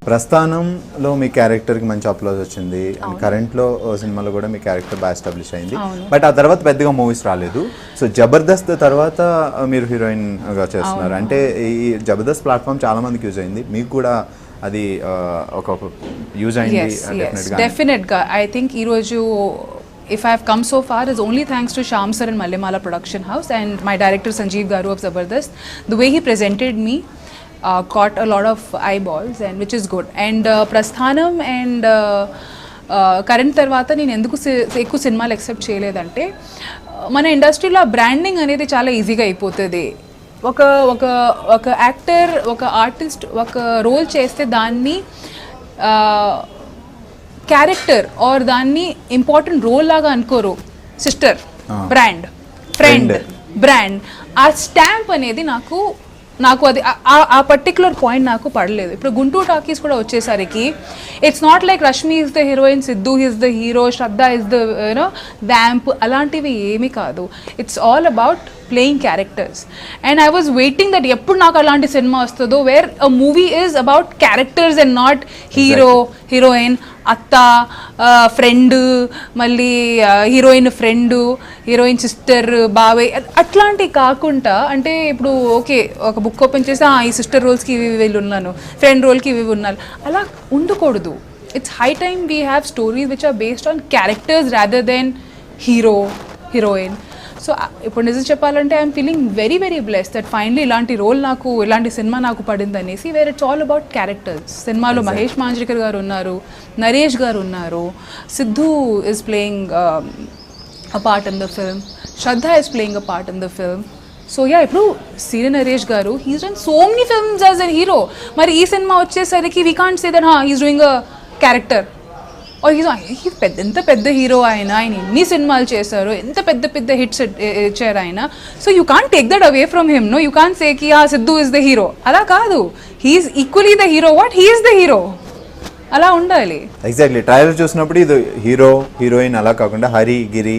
ప్రస్థానంలో మీ క్యారెక్టర్కి మంచి అప్లోజ్ వచ్చింది అండ్ కరెంట్లో సినిమాలో కూడా మీ క్యారెక్టర్ బాగా ఎస్టాబ్లిష్ అయింది. బట్ ఆ తర్వాత పెద్దగా మూవీస్ రాలేదు. సో జబర్దస్త్ తర్వాత మీరు హీరోయిన్గా చేస్తున్నారు. అంటే ఈ జబర్దస్త్ ప్లాట్ఫామ్ చాలా మందికి యూజ్ అయింది, మీకు కూడా అది ఒక యూజ్ అయింది డెఫినెట్గా. ఐ థింక్ ఈరోజు if I have come so far is only thanks to Shyam sir and Mallemala Production House and my director Sanjeev Garu of Zabardast. The way he presented me caught a lot of eyeballs and which is good. And Prasthanam and current తర్వాత నేను ఎందుకు ఎక్కువ సినిమాలు except చేయలేదంటే మన ఇండస్ట్రీలో ఆ branding అనేది చాలా ఈజీగా అయిపోతుంది. ఒక ఒక ఒక యాక్టర్, ఒక ఆర్టిస్ట్ ఒక రోల్ చేస్తే దాన్ని క్యారెక్టర్ ఆర్ దాన్ని ఇంపార్టెంట్ రోల్ లాగా అనుకోరు. సిస్టర్, బ్రాండ్, ఫ్రెండ్, బ్రాండ్, ఆ స్టాంప్ అనేది నాకు అది ఆ పర్టికులర్ పాయింట్ నాకు పడలేదు. ఇప్పుడు గుంటూరు టాకీస్ కూడా వచ్చేసరికి it's not like Rashmi is the heroine, Siddhu is the hero, Shraddha is the vamp, అలాంటివి ఏమీ కాదు. It's all about playing characters. And I was waiting that ఎప్పుడు నాకు అలాంటి సినిమా వస్తుందో where a movie is about characters and not hero, heroine, అత్త, friend, మళ్ళీ heroine friend, heroine sister, బాబాయ్, అట్లాంటివి కాకుండా అంటే ఇప్పుడు ఓకే ఒక బుక్ ఓపెన్ చేసి ఈ సిస్టర్ రోల్స్కి ఇవి వీళ్ళు ఉన్నాను, ఫ్రెండ్ రోల్కి ఇవి ఉన్నాను, అలా ఉండకూడదు. It's high time we have stories which are based on characters rather than hero, heroine. So ఇప్పుడు నిజం చెప్పాలంటే I'm feeling very very blessed that finally ఇలాంటి రోల్ నాకు, ఇలాంటి సినిమా నాకు పడింది అనేసి. Where it's all about characters. సినిమాలో మహేష్ మాంజ్రేకర్ గారు ఉన్నారు, నరేష్ గారు ఉన్నారు, Siddhu is playing a part in the film, Shraddha is playing a part in the film. So yeah, ఇప్పుడు సీరియల్ నరేష్ గారు he's done so many films as a hero. మరి ఈ సినిమా వచ్చేసరికి we can't say that he's doing a character. ఎంత పెద్ద hero ఆయన ఎన్ని సినిమాలు చేశారు, ఎంత పెద్ద పెద్ద హిట్స్ ఇచ్చారు ఆయన. So you can't take that away from him. No, you can't say కి సిద్ధు ఇస్ ద హీరో. అలా కాదు, he's equally the hero what he's the hero. అలా ఉండాలి. ఎగ్జాక్ట్లీ. ట్రైలర్ చూసినప్పుడు ఇది హీరో, హీరోయిన్ అలా కాకుండా హరి, గిరి,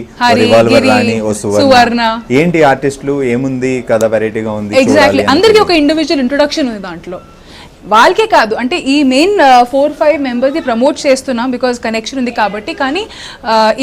సువర్ణ, ఏంటి ఆర్టిస్టులు, ఏముంది కదా, వెరైటీగా ఉంది. ఎగ్జాక్ట్లీ. అందరికీ ఒక ఇండివిజువల్ ఇంట్రొడక్షన్ ఉంది దాంట్లో. వాళ్ళకే కాదు, అంటే ఈ మెయిన్ 4-5 మెంబర్స్ని ప్రమోట్ చేస్తున్నాం బికాజ్ కనెక్షన్ ఉంది కాబట్టి. కానీ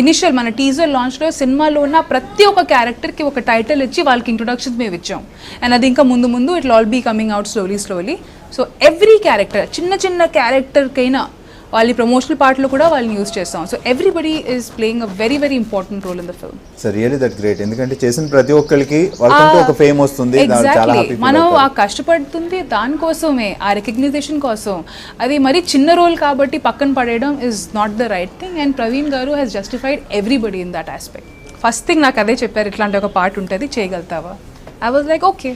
ఇనిషియల్ మన టీజర్ లాంచ్లో సినిమాలో ఉన్న ప్రతి ఒక్క క్యారెక్టర్కి ఒక టైటిల్ ఇచ్చి వాళ్ళకి ఇంట్రొడక్షన్స్ మేము ఇచ్చాం. అండ్ అది ఇంకా ముందు ముందు it all be coming out slowly. So every character, చిన్న చిన్న క్యారెక్టర్కైనా వాళ్ళ ప్రమోషనల్ పార్ట్లో కూడా వాళ్ళని యూజ్ చేస్తాం. So everybody is playing a very very important role in the film. So really that great. ఎందుకంటే చేసిన ప్రతి ఒక్కరికి వాళ్ళకంటూ ఒక ఫేమ్ వస్తుంది. మనం ఆ కష్టపడుతుంది దానికోసమే, ఆ రికగ్నైజేషన్ కోసం. అది మరి చిన్న రోల్ కాబట్టి పక్కన పడేయడం is not the right thing. And Praveen గారు has justified everybody in that aspect. First thing నాకు అదే చెప్పారు, ఇట్లాంటి ఒక పార్ట్ ఉంటుంది చేయగలుగుతావా. I was like okay.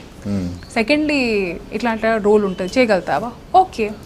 Secondly ఇట్లాంటి రోల్ ఉంటుంది చేయగలుగుతావా, ఓకే.